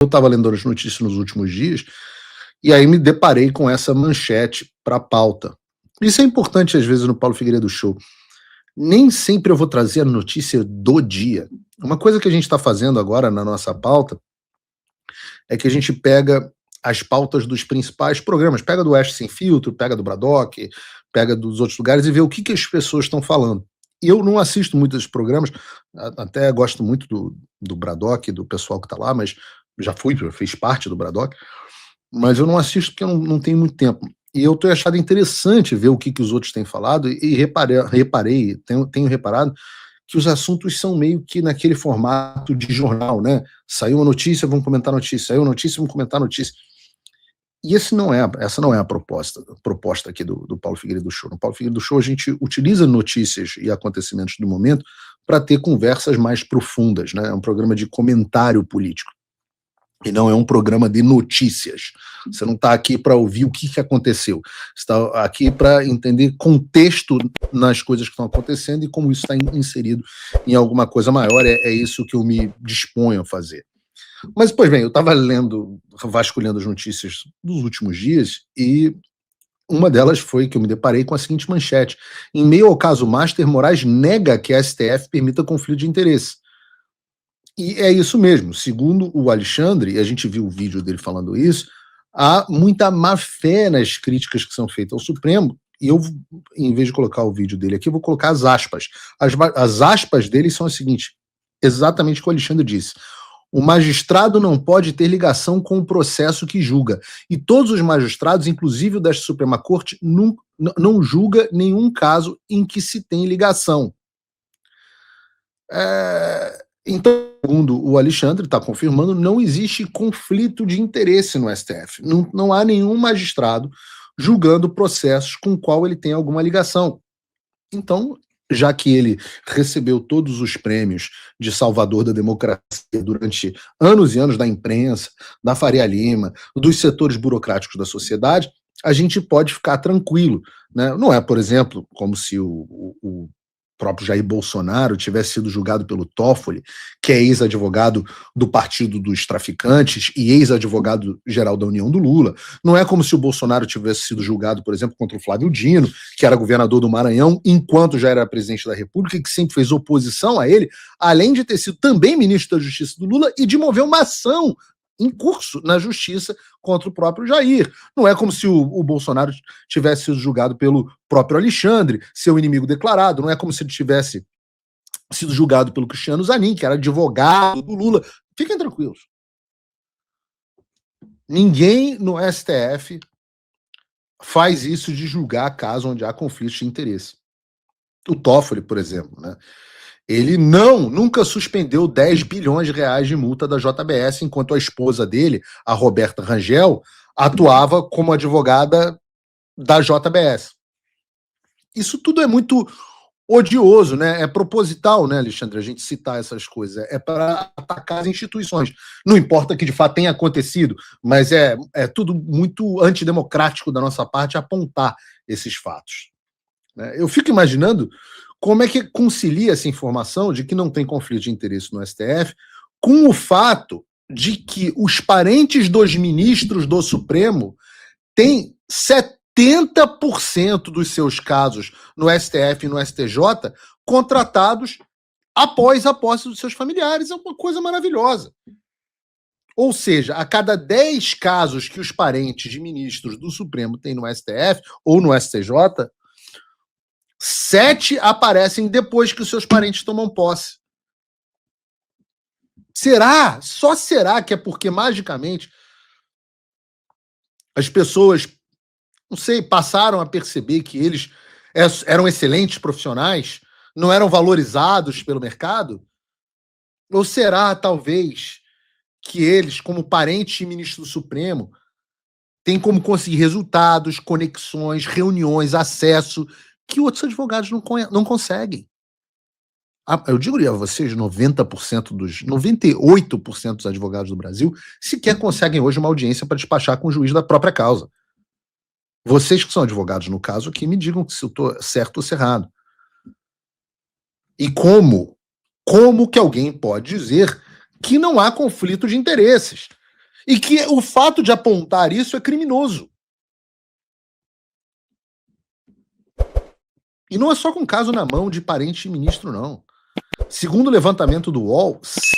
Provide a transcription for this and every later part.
Eu estava lendo as notícias nos últimos dias e aí me deparei com essa manchete para a pauta. Isso é importante às vezes no Paulo Figueiredo Show. Nem sempre eu vou trazer a notícia do dia. Uma coisa que a gente está fazendo agora na nossa pauta é que a gente pega as pautas dos principais programas, pega do Oeste Sem Filtro, pega do Bradock, pega dos outros lugares e vê o que as pessoas estão falando. E eu não assisto muito esses programas, até gosto muito do Bradock, do pessoal que está lá, mas já fiz parte do Bradock, mas eu não assisto porque eu não tenho muito tempo. E eu tenho achado interessante ver o que os outros têm falado e tenho reparado que os assuntos são meio que naquele formato de jornal, né? Saiu uma notícia, vamos comentar a notícia, saiu uma notícia, vamos comentar a notícia. E essa não é a proposta aqui do Paulo Figueiredo Show. No Paulo Figueiredo Show a gente utiliza notícias e acontecimentos do momento para ter conversas mais profundas, né? É um programa de comentário político. E não é um programa de notícias. Você não está aqui para ouvir o que aconteceu. Você está aqui para entender contexto nas coisas que estão acontecendo e como isso está inserido em alguma coisa maior. É isso que eu me disponho a fazer. Mas, pois bem, eu estava vasculhando as notícias dos últimos dias e uma delas foi que eu me deparei com a seguinte manchete. Em meio ao caso Master, Moraes nega que a STF permita conflito de interesse. E é isso mesmo, segundo o Alexandre, e a gente viu o vídeo dele falando isso, há muita má fé nas críticas que são feitas ao Supremo, e eu, em vez de colocar o vídeo dele aqui, eu vou colocar as aspas. As aspas dele são as seguintes, exatamente o que o Alexandre disse. O magistrado não pode ter ligação com o processo que julga, e todos os magistrados, inclusive o da Suprema Corte, não julga nenhum caso em que se tem ligação. Então, segundo o Alexandre, está confirmando, não existe conflito de interesse no STF. Não há nenhum magistrado julgando processos com o qual ele tem alguma ligação. Então, já que ele recebeu todos os prêmios de salvador da democracia durante anos e anos da imprensa, da Faria Lima, dos setores burocráticos da sociedade, a gente pode ficar tranquilo, né? Não é, por exemplo, como se o próprio Jair Bolsonaro tivesse sido julgado pelo Toffoli, que é ex-advogado do Partido dos Traficantes e ex-advogado-geral da União do Lula. Não é como se o Bolsonaro tivesse sido julgado, por exemplo, contra o Flávio Dino, que era governador do Maranhão, enquanto já era presidente da República, e que sempre fez oposição a ele, além de ter sido também ministro da Justiça do Lula e de mover uma ação em curso na justiça contra o próprio Jair. Não é como se o Bolsonaro tivesse sido julgado pelo próprio Alexandre, seu inimigo declarado. Não é como se ele tivesse sido julgado pelo Cristiano Zanin, que era advogado do Lula. Fiquem tranquilos. Ninguém no STF faz isso de julgar caso onde há conflitos de interesse. O Toffoli, por exemplo, né? Ele nunca suspendeu 10 bilhões de reais de multa da JBS, enquanto a esposa dele, a Roberta Rangel, atuava como advogada da JBS. Isso tudo é muito odioso, né? É proposital, né, Alexandre, a gente citar essas coisas. É para atacar as instituições. Não importa que de fato tenha acontecido, mas é tudo muito antidemocrático da nossa parte apontar esses fatos. Eu fico imaginando como é que concilia essa informação de que não tem conflito de interesse no STF com o fato de que os parentes dos ministros do Supremo têm 70% dos seus casos no STF e no STJ contratados após a posse dos seus familiares. É uma coisa maravilhosa. Ou seja, a cada 10 casos que os parentes de ministros do Supremo têm no STF ou no STJ, 7 aparecem depois que os seus parentes tomam posse. Só será que é porque magicamente as pessoas, não sei, passaram a perceber que eles eram excelentes profissionais, não eram valorizados pelo mercado? Ou será, talvez, que eles, como parentes de ministro do Supremo, têm como conseguir resultados, conexões, reuniões, acesso que outros advogados não conseguem? Eu diria a vocês, 98% dos advogados do Brasil sequer conseguem hoje uma audiência para despachar com o juiz da própria causa. Vocês que são advogados, no caso aqui, me digam se eu estou certo ou se errado. E como que alguém pode dizer que não há conflito de interesses? E que o fato de apontar isso é criminoso. E não é só com caso na mão de parente ministro, não. Segundo o levantamento do UOL, 5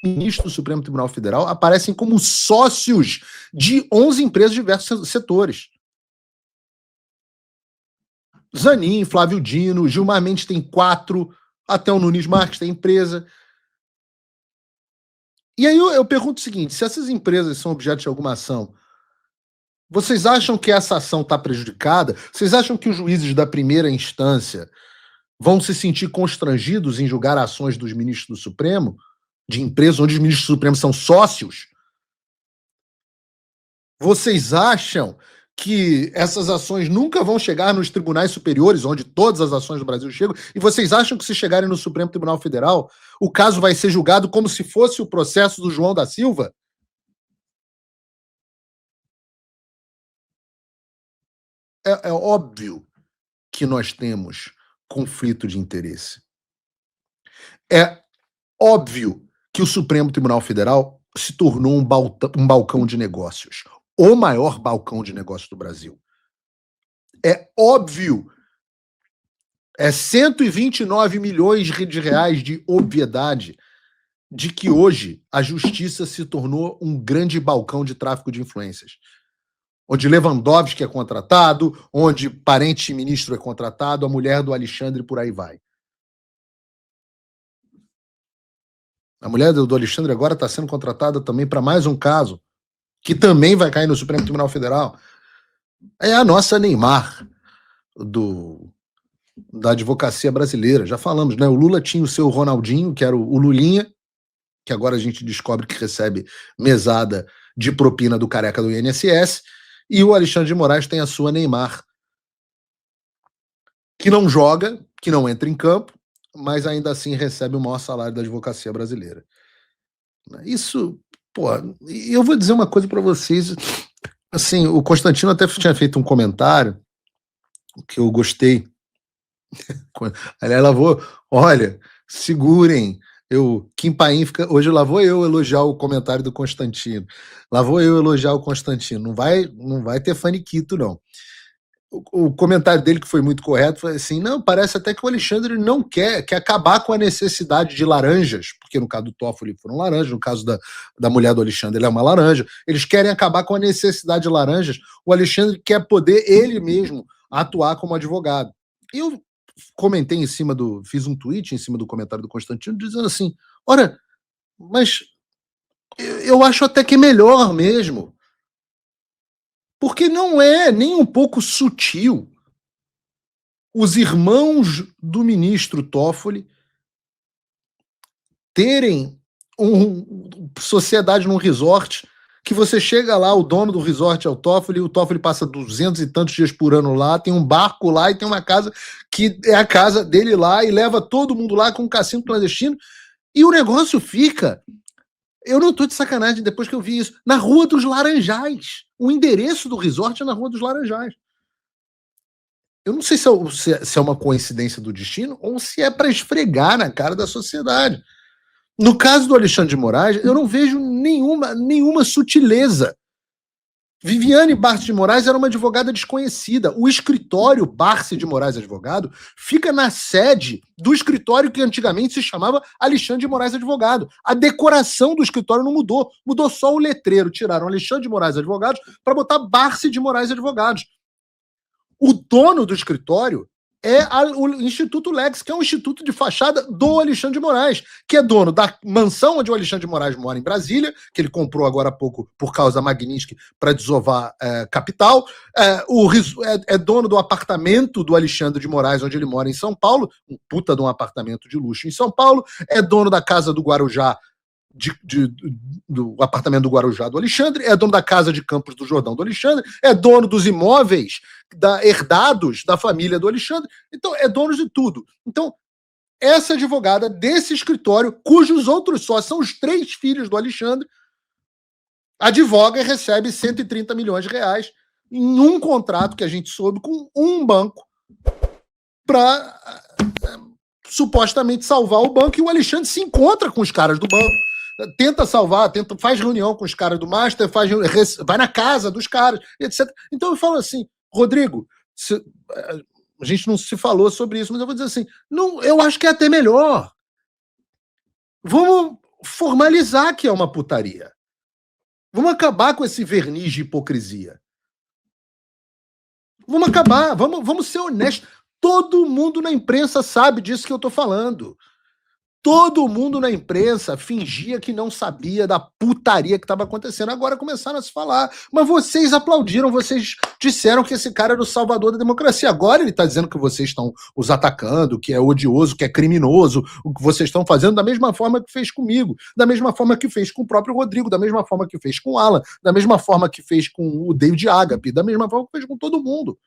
ministros do Supremo Tribunal Federal aparecem como sócios de 11 empresas de diversos setores. Zanin, Flávio Dino, Gilmar Mendes tem 4, até o Nunes Marques tem empresa. E aí eu pergunto o seguinte, se essas empresas são objeto de alguma ação, vocês acham que essa ação está prejudicada? Vocês acham que os juízes da primeira instância vão se sentir constrangidos em julgar ações dos ministros do Supremo, de empresas onde os ministros do Supremo são sócios? Vocês acham que essas ações nunca vão chegar nos tribunais superiores, onde todas as ações do Brasil chegam, e vocês acham que se chegarem no Supremo Tribunal Federal, o caso vai ser julgado como se fosse o processo do João da Silva? É óbvio que nós temos conflito de interesse. É óbvio que o Supremo Tribunal Federal se tornou um balcão de negócios, o maior balcão de negócios do Brasil. É óbvio, 129 milhões de reais de obviedade de que hoje a justiça se tornou um grande balcão de tráfico de influências. Onde Lewandowski é contratado, onde parente ministro é contratado, a mulher do Alexandre, por aí vai. A mulher do Alexandre agora está sendo contratada também para mais um caso, que também vai cair no Supremo Tribunal Federal. É a nossa Neymar da advocacia brasileira. Já falamos, né? O Lula tinha o seu Ronaldinho, que era o Lulinha, que agora a gente descobre que recebe mesada de propina do careca do INSS, e o Alexandre de Moraes tem a sua Neymar, que não joga, que não entra em campo, mas ainda assim recebe o maior salário da advocacia brasileira. Isso, pô, eu vou dizer uma coisa para vocês, assim, o Constantino até tinha feito um comentário que eu gostei. Aliás, ela vou, olha, segurem, Kim Paim fica, hoje lá vou eu elogiar o comentário do Constantino, lá vou eu elogiar o Constantino, não vai ter faniquito, não. O comentário dele, que foi muito correto, foi assim, não, parece até que o Alexandre não quer acabar com a necessidade de laranjas, porque no caso do Toffoli foram laranjas, no caso da mulher do Alexandre, ele é uma laranja, eles querem acabar com a necessidade de laranjas, o Alexandre quer poder ele mesmo atuar como advogado. E eu comentei fiz um tweet em cima do comentário do Constantino, dizendo assim, ora, mas eu acho até que é melhor mesmo, porque não é nem um pouco sutil os irmãos do ministro Toffoli terem sociedade num resort, que você chega lá, o dono do resort é o Toffoli passa 200 e tantos dias por ano lá, tem um barco lá e tem uma casa que é a casa dele lá e leva todo mundo lá com um cassino clandestino, e o negócio fica, eu não tô de sacanagem depois que eu vi isso, na Rua dos Laranjais. O endereço do resort é na Rua dos Laranjais. Eu não sei se é uma coincidência do destino ou se é para esfregar na cara da sociedade. No caso do Alexandre de Moraes, eu não vejo nenhuma sutileza. Viviane Barça de Moraes era uma advogada desconhecida. O escritório Barça de Moraes Advogado fica na sede do escritório que antigamente se chamava Alexandre de Moraes Advogado. A decoração do escritório não mudou. Mudou só o letreiro. Tiraram Alexandre de Moraes Advogados para botar Barça de Moraes Advogados. O dono do escritório é o Instituto Lex, que é um instituto de fachada do Alexandre de Moraes, que é dono da mansão onde o Alexandre de Moraes mora em Brasília, que ele comprou agora há pouco por causa da Magnitsky para desovar capital, é dono do apartamento do Alexandre de Moraes, onde ele mora em São Paulo, um puta de um apartamento de luxo em São Paulo, é dono da casa do Guarujá, do apartamento do Guarujá do Alexandre, é dono da casa de Campos do Jordão do Alexandre, é dono dos imóveis herdados da família do Alexandre, então é dono de tudo. Então, essa advogada desse escritório, cujos outros sócios são os 3 filhos do Alexandre, advoga e recebe 130 milhões de reais em um contrato que a gente soube com um banco para supostamente salvar o banco, e o Alexandre se encontra com os caras do banco. tenta salvar, faz reunião com os caras do Master, vai na casa dos caras, etc. Então eu falo assim, Rodrigo, a gente não se falou sobre isso, mas eu vou dizer assim, não, eu acho que é até melhor. Vamos formalizar que é uma putaria. Vamos acabar com esse verniz de hipocrisia. Vamos acabar, vamos ser honestos. Todo mundo na imprensa sabe disso que eu tô falando. Todo mundo na imprensa fingia que não sabia da putaria que estava acontecendo. Agora começaram a se falar. Mas vocês aplaudiram, vocês disseram que esse cara era o salvador da democracia. Agora ele está dizendo que vocês estão os atacando, que é odioso, que é criminoso, o que vocês estão fazendo da mesma forma que fez comigo, da mesma forma que fez com o próprio Rodrigo, da mesma forma que fez com o Alan, da mesma forma que fez com o David Agape, da mesma forma que fez com todo mundo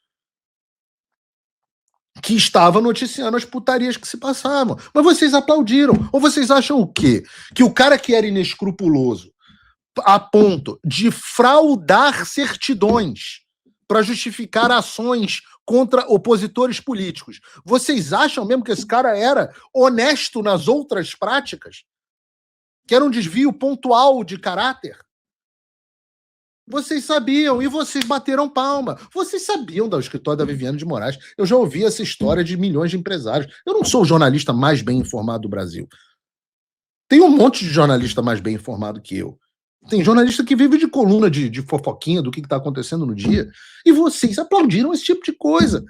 que estava noticiando as putarias que se passavam. Mas vocês aplaudiram. Ou vocês acham o quê? Que o cara que era inescrupuloso a ponto de fraudar certidões para justificar ações contra opositores políticos, vocês acham mesmo que esse cara era honesto nas outras práticas? Que era um desvio pontual de caráter? Vocês sabiam, e vocês bateram palma. Vocês sabiam do escritório da Viviane de Moraes. Eu já ouvi essa história de milhões de empresários. Eu não sou o jornalista mais bem informado do Brasil. Tem um monte de jornalista mais bem informado que eu. Tem jornalista que vive de coluna de fofoquinha do que está acontecendo no dia. E vocês aplaudiram esse tipo de coisa.